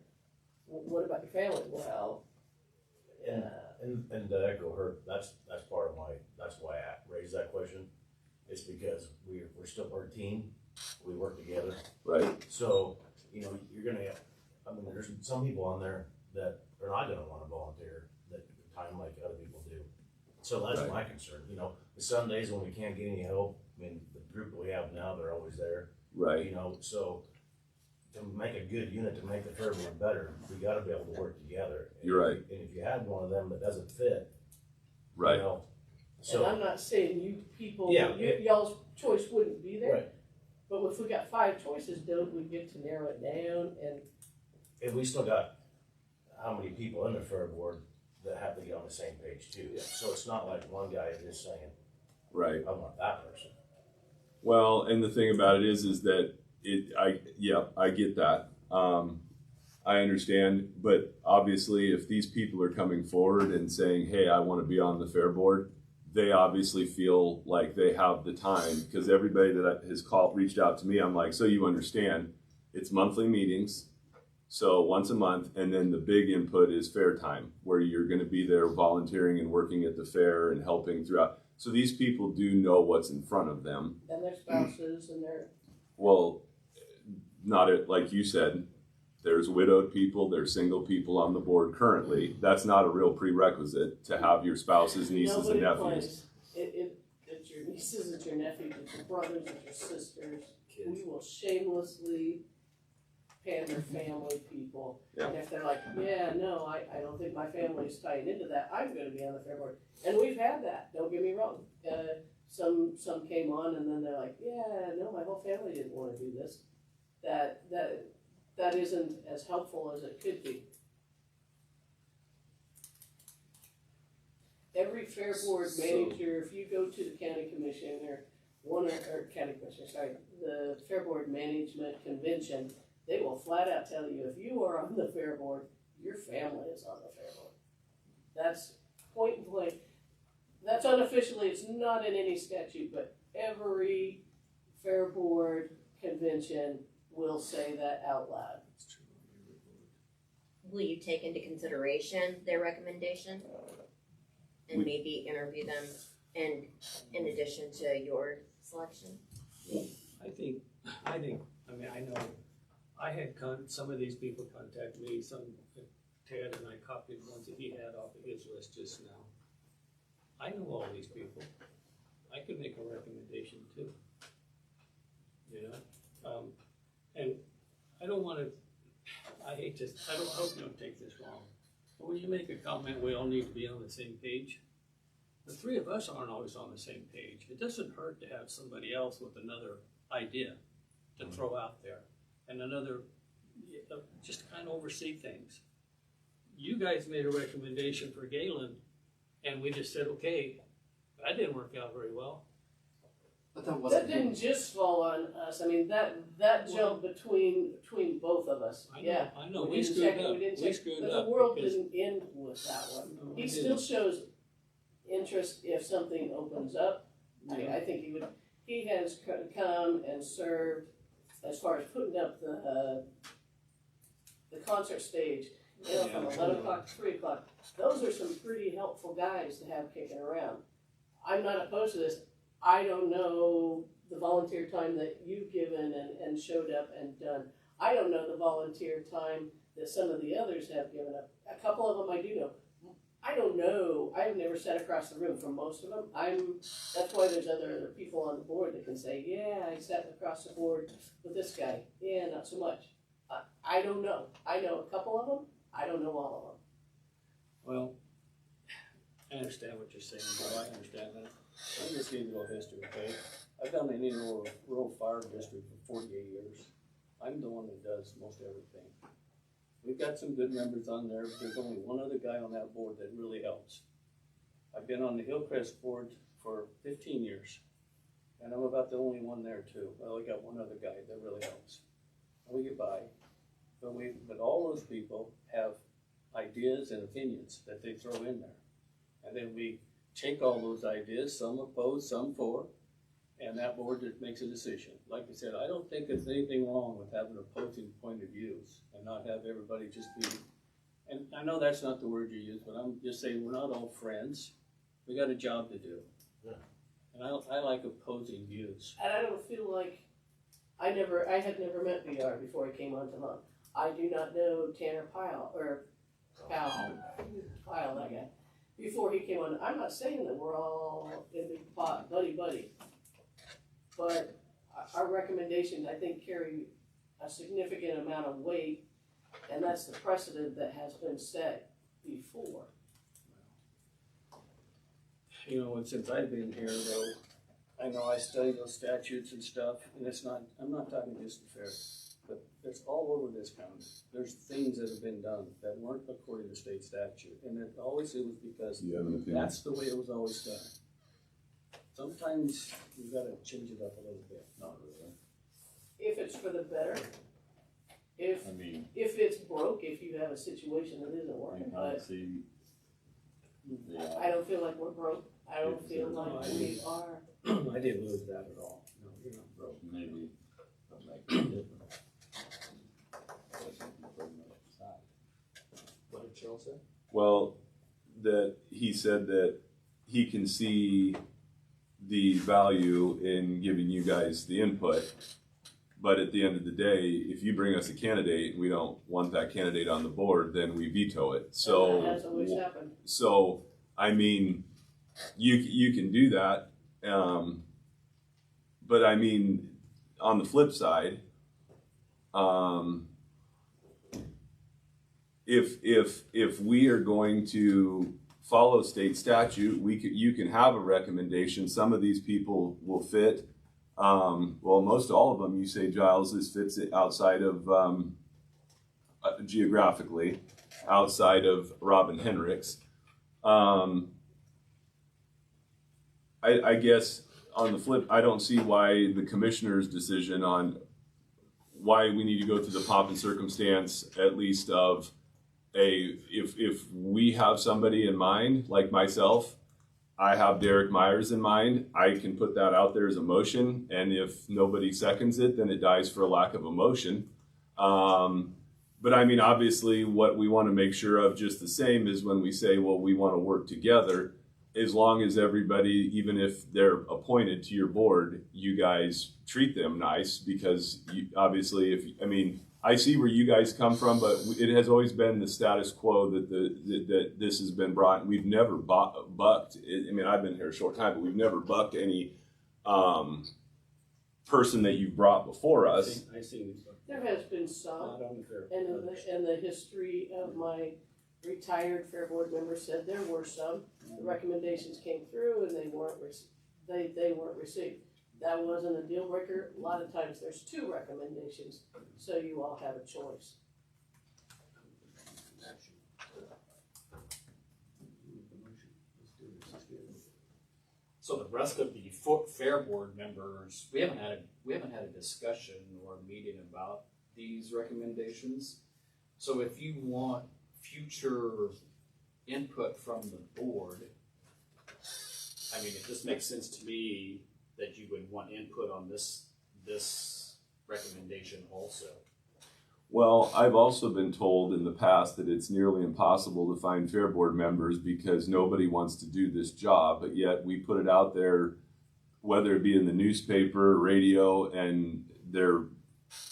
What about your family? Well, And to echo her, that's part of that's why I raised that question. It's because we're still our team. We work together. right? So, you're gonna have, there's some people on there that are not gonna wanna volunteer that time like other people do. So that's Right. my concern, the Sundays when we can't get any help, the group we have now, they're always there. Right. So to make a good unit, to make the fair board better, we gotta be able to work together. You're right. And if you have one of them that doesn't fit, Right. and I'm not saying you people, Yeah. y'all's choice wouldn't be there. Right. But if we got 5 choices, don't we get to narrow it down? And we still got how many people in the fair board that have to get on the same page too. So it's not like one guy is just saying, Right. I want that person. Well, and the thing about it is that I get that. I understand, but obviously if these people are coming forward and saying, hey, I want to be on the fair board, they obviously feel like they have the time, because everybody that has reached out to me, I'm like, so you understand, it's monthly meetings, so once a month, and then the big input is fair time, where you're going to be there volunteering and working at the fair and helping throughout. So these people do know what's in front of them. And their spouses and their. Well, like you said, there's widowed people, there's single people on the board currently. That's not a real prerequisite to have your spouses, nieces, and nephews. Plays. It's your nieces, it's your nephews, it's your brothers, it's your sisters. We will shamelessly pander family people. Yeah. And if they're like, yeah, no, I don't think my family's tied into that, I'm gonna be on the fair board. And we've had that, don't get me wrong. Some came on and then they're like, yeah, no, my whole family didn't wanna do this. That isn't as helpful as it could be. Every fair board manager, if you go to the county commission or county commissioner, sorry, the fair board management convention, they will flat out tell you, if you are on the fair board, your family is on the fair board. That's point blank. That's unofficially, it's not in any statute, but every fair board convention will say that out loud. Will you take into consideration their recommendation? And maybe interview them in addition to your selection? I mean, I know, I had some of these people contact me, Ted, and I copied ones that he had off of his list just now. I know all these people. I could make a recommendation too. You know? And I don't wanna, I hope you don't take this wrong. But when you make a comment, we all need to be on the same page. The three of us aren't always on the same page. It doesn't hurt to have somebody else with another idea to throw out there and another, just to kind of oversee things. You guys made a recommendation for Galen and we just said, okay, that didn't work out very well. But that That wasn't didn't just fall on us, I mean, that jumped between both of us, I know, yeah. I know, We we didn't screwed check it, up, we didn't we check, screwed but up. the world because- didn't end with that one. No, He it still didn't. shows interest if something opens up. I think he has come and served as far as putting up the concert stage, you know, from Yeah, 11 o'clock to 3 o'clock. Those are some pretty helpful guys to have kicking around. I'm not opposed to this. I don't know the volunteer time that you've given and showed up and done. I don't know the volunteer time that some of the others have given up. A couple of them I do know. I don't know. I've never sat across the room from most of them. That's why there's other people on the board that can say, yeah, I sat across the board with this guy. Yeah, not so much. I don't know. I know a couple of them. I don't know all of them. Well, I understand what you're saying, Bill, I understand that. I'll just give you a little history, okay? I've done the Indian Rural Fire District for 48 years. I'm the one that does most everything. We've got some good members on there, but there's only one other guy on that board that really helps. I've been on the Hillcrest board for 15 years, and I'm about the only one there too. Well, we got one other guy that really helps. And we get by, but all those people have ideas and opinions that they throw in there. And then we take all those ideas, some opposed, some for, and that board that makes a decision. Like I said, I don't think there's anything wrong with having opposing point of views and not have everybody just be, and I know that's not the word you use, but I'm just saying we're not all friends. We got a job to do. Yeah. And I like opposing views. And I don't feel like I had never met VR before he came on to Lund. I do not know Tanner Pyle, that guy, before he came on. I'm not saying that we're all in the pot, buddy. But our recommendations, I think, carry a significant amount of weight, and that's the precedent that has been set before. You know, and since I've been here though, I know I study those statutes and stuff, and I'm not talking just the fair, but it's all over this county. There's things that have been done that weren't according to state statute, and it was because You have an opinion? that's the way it was always done. Sometimes you gotta change it up a little bit. Not really. If it's for the better, if I mean, it's broke, if you have a situation that isn't I working, can but see. Yeah. I don't feel like we're broke. I don't feel like we are. I didn't lose that at all. No, you're not broke. Maybe that makes a difference. What did Cheryl say? Well, that he said that he can see the value in giving you guys the input, but at the end of the day, if you bring us a candidate and we don't want that candidate on the board, then we veto it. And that has always happened. So, I mean, you can do that, but I mean, on the flip side, if we are going to follow state statute, you can have a recommendation. Some of these people will fit. Well, most all of them, you say, Giles, this fits it outside of geographically, outside of Robin Hendricks. I guess on the flip, I don't see why the commissioner's decision on why we need to go through the pomp and circumstance, at least of if we have somebody in mind, like myself, I have Derek Myers in mind, I can put that out there as a motion, and if nobody seconds it, then it dies for a lack of a motion. But I mean, obviously, what we want to make sure of just the same is when we say, well, we want to work together, as long as everybody, even if they're appointed to your board, you guys treat them nice, because you, obviously, I see where you guys come from, but it has always been the status quo that that this has been brought. We've never bucked. I've been here a short time, but we've never bucked any person that you've brought before us. I see. There has been some, Not unfair. and the history of my retired fair board member said there were some. The recommendations came through and they weren't received. That wasn't a deal breaker. A lot of times there's two recommendations, so you all have a choice. So the rest of the fair board members, we haven't had a discussion or a meeting about these recommendations. So if you want future input from the board, it just makes sense to me that you would want input on this recommendation also. Well, I've also been told in the past that it's nearly impossible to find fair board members because nobody wants to do this job, but yet we put it out there, whether it be in the newspaper, radio, and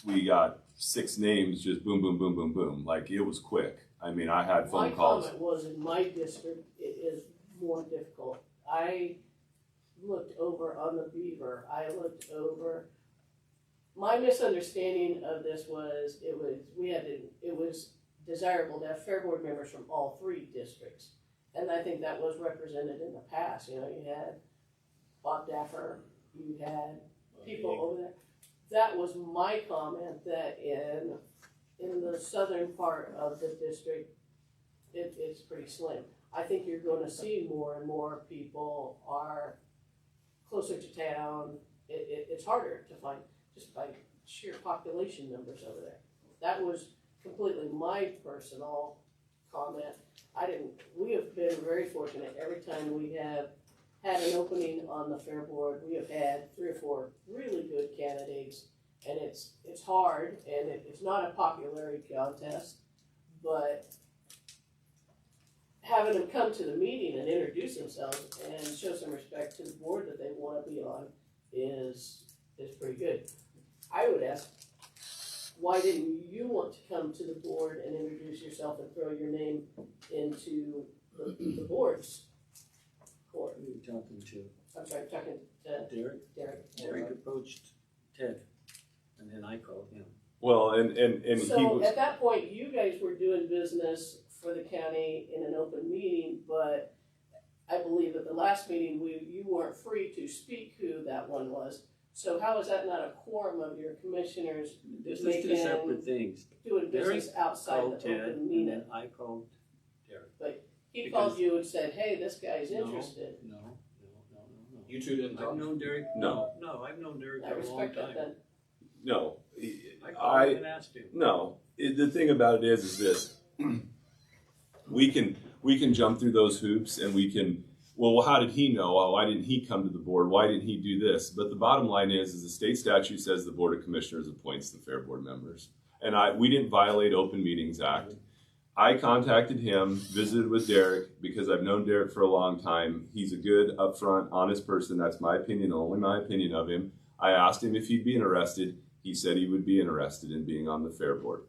we got 6 names, just boom, boom, boom, boom, boom. Like, it was quick. I had phone calls. My comment was, in my district, it is more difficult. I looked over on the Beaver. My misunderstanding of this was it was desirable to have fair board members from all 3 districts, and I think that was represented in the past. You had Bob Daffer, you had people over there. That was my comment, that in the southern part of the district, it's pretty slim. I think you're going to see more and more people are closer to town. It's harder to find just by sheer population numbers over there. That was completely my personal comment. We have been very fortunate. Every time we have had an opening on the fair board, we have had 3 or 4 really good candidates, and it's hard, and it's not a popularity contest, but having them come to the meeting and introduce themselves and show some respect to the board that they want to be on is pretty good. I would ask, why didn't you want to come to the board and introduce yourself and throw your name into the board's court? We were talking to I'm sorry, talking to Derek. Derek. Approached Ted, and then I called him. Well, and So he was. at that point, you guys were doing business for the county in an open meeting, but I believe at the last meeting, you weren't free to speak who that one was. So how is that not a quorum of your commissioners This is 2 separate things. doing business outside Called the Ted, open and meeting? then I called Derek. He because- called you and said, hey, this guy's No. interested. No. You two didn't talk? I've known Derek. No. No, I've known Derek I for a long respect that time. then. No. I called him and asked him. No. The thing about it is this. We can jump through those hoops, and we can, well, how did he know? Why didn't he come to the board? Why didn't he do this? But the bottom line is the state statute says the Board of Commissioners appoints the fair board members. And we didn't violate Open Meetings Act. I contacted him, visited with Derek, because I've known Derek for a long time. He's a good, upfront, honest person. That's my opinion, only my opinion of him. I asked him if he'd be interested. He said he would be interested in being on the fair board.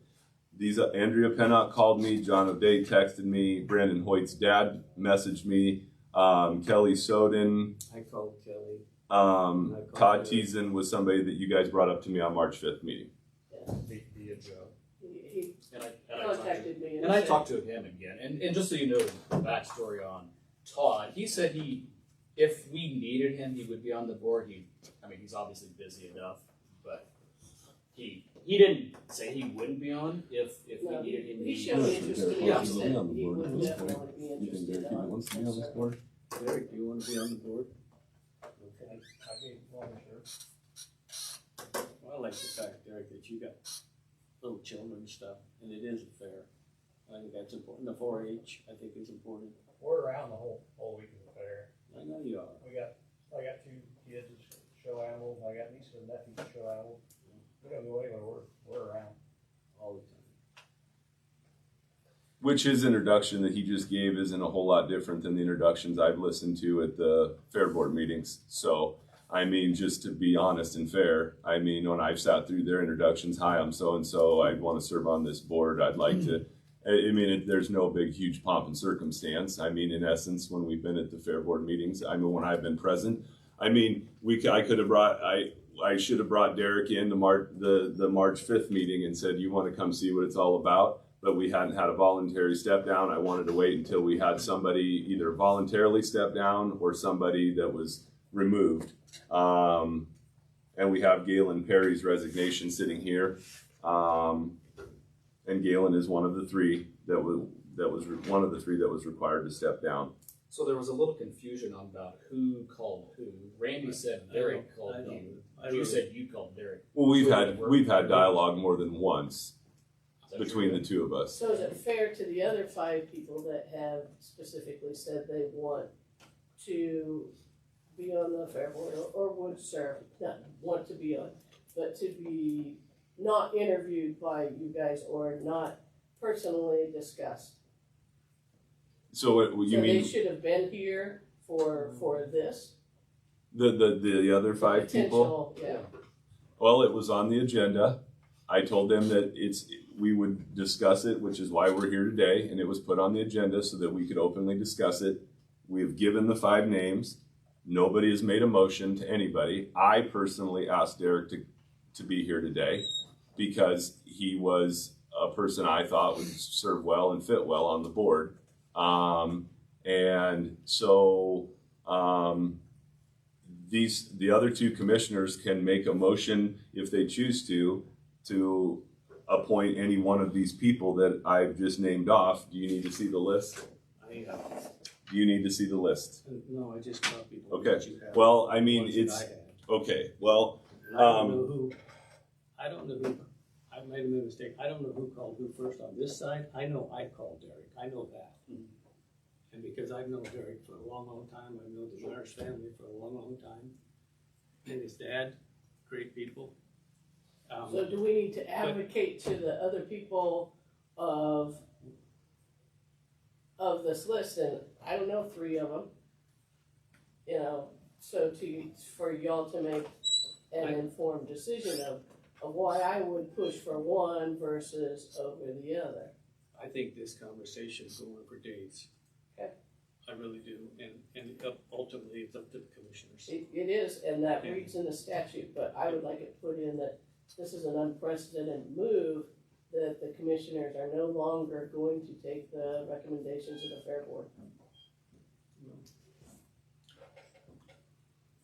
Andrea Pennock called me, John O'Day texted me, Brandon Hoyt's dad messaged me, Kelly Soden, I called Kelly. Todd Teason was somebody that you guys brought up to me on March 5th meeting. Via Joe. He And I contacted me. And And I talked to him again, and just so you know the backstory on Todd, he said if we needed him, he would be on the board. He's obviously busy enough, but he didn't say he wouldn't be on if we needed him. He showed interest in it. Yeah, He said he would definitely be interested on. wants to be on this board? Derek, do you wanna be on the board? I Okay. gave volunteer. Well, I like the fact, Derek, that you got little children and stuff, and it is fair. I think that's important. The 4-H, I think is important. We're around the whole week of the fair. I know you are. I got 2 kids that show animals, I got nieces and nephews that show animals. We don't go anywhere, we're around. All the time. Which his introduction that he just gave isn't a whole lot different than the introductions I've listened to at the fair board meetings. So, I mean, just to be honest and fair, I mean, when I've sat through their introductions, hi, I'm so-and-so, I want to serve on this board, I'd like to, there's no big, huge pomp and circumstance. I mean, in essence, when we've been at the fair board meetings, I mean, when I've been present, I mean, I should have brought Derek in the March 5th meeting and said, you want to come see what it's all about? But we hadn't had a voluntary step down. I wanted to wait until we had somebody either voluntarily step down or somebody that was removed. And we have Galen Perry's resignation sitting here. And Galen is one of the 3 that was one of the 3 that was required to step down. So there was a little confusion about who called who. Randy said Derek called you. You said you called Derek. Well, we've had dialogue more than once between the 2 of us. So is it fair to the other 5 people that have specifically said they want to be on the fair board or would serve, not want to be on, but to be not interviewed by you guys or not personally discussed? So you So mean they should have been here for this? the other 5 people? Potential, yeah. Well, it was on the agenda. I told them that we would discuss it, which is why we're here today, and it was put on the agenda so that we could openly discuss it. We have given the 5 names. Nobody has made a motion to anybody. I personally asked Derek to be here today because he was a person I thought would serve well and fit well on the board. And so the other 2 commissioners can make a motion if they choose to appoint any one of these people that I've just named off. Do you need to see the list? Do you need to see the list? No, I just copied Okay. what you have. Well, I mean, Ones that it's, I had. okay, well, And I don't know who, I made a mistake, I don't know who called who first on this side, I know I called Derek, I know that. And because I've known Derek for a long, long time, I've known the Myers family for a long, long time, and his dad, great people. So do we need to advocate to the other people of this list, and I don't know 3 of them, so for y'all to make an informed decision of why I would push for one versus over the other. I think this conversation's going on for days. Okay. I really do, and ultimately it's up to the commissioners. It is, and that reads in the statute, but I would like it put in that this is an unprecedented move, that the commissioners are no longer going to take the recommendations of the fair board.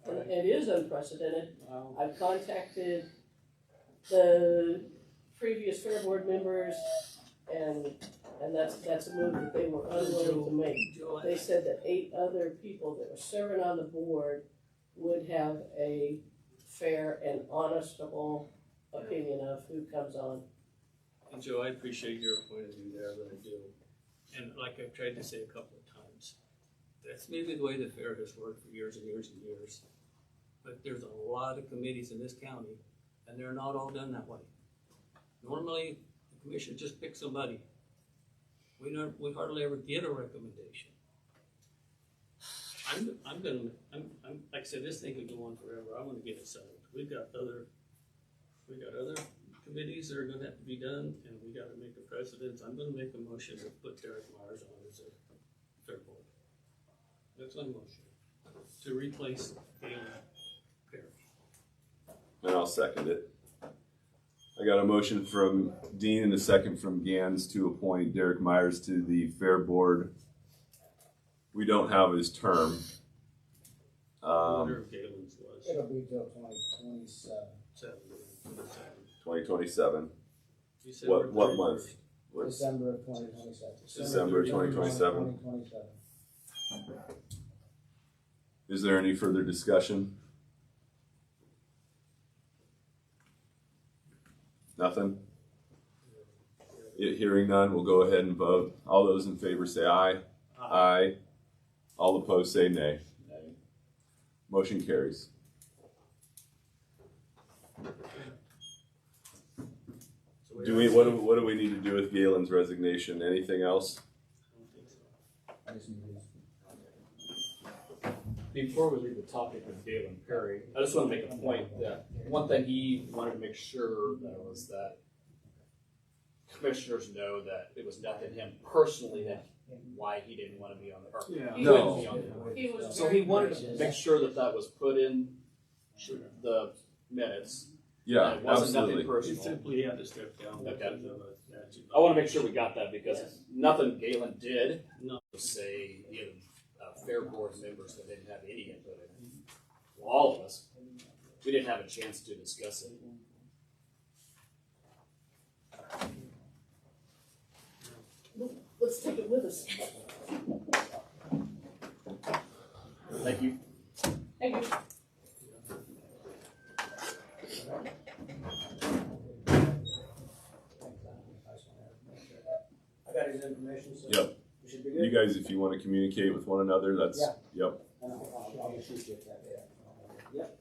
And it is unprecedented. Wow. I've contacted the previous fair board members, and that's a move that they were unwilling to make. They said that 8 other people that were serving on the board would have a fair and honestable opinion of who comes on. And Joe, I appreciate your point of view there, that I do. And like I've tried to say a couple of times, that's maybe the way the fair has worked for years and years and years. But there's a lot of committees in this county, and they're not all done that way. Normally, the commission just picks somebody. We hardly ever get a recommendation. I'm like I said, this thing could go on forever. I want to get it settled. We got other committees that are gonna have to be done, and we gotta make a precedent. I'm gonna make a motion to put Derek Myers on as a fair board. That's my motion, to replace Galen Perry. and I'll second it. I got a motion from Dean and a second from Gans to appoint Derek Myers to the Fair Board. We don't have his term. I wonder if Galen's was. It'll be till 2027. 2027. December What month? 31st. What's December of 2027. December 2027? 2027. Is there any further discussion? Nothing? Hearing none, we'll go ahead and vote. All those in favor say aye. Aye. All opposed say nay. Motion carries. So Do we, what do we need to do with Galen's resignation? Anything else? I don't think so. I just need these. Before we leave the topic of Galen Perry, I just want to make a point that one thing he wanted to make sure that was that commissioners know that it was nothing him personally that why he didn't want to be on the, or Yeah. he No. couldn't be on the board. He was So he wanted to make sure that that was put in the minutes. Yeah, that it wasn't absolutely. nothing He personal. simply had to step down Okay. because of a statute. I want to make sure we got that because nothing Galen did No. say give fair board members that didn't have any input in it. Well, all of us, we didn't have a chance to discuss it. Let's take it with us. Thank you. Thank you. I got his information, so Yep. we should be You good. guys, if you want to communicate with one another, that's, Yeah. yep. And I'll shoot you that. Yep.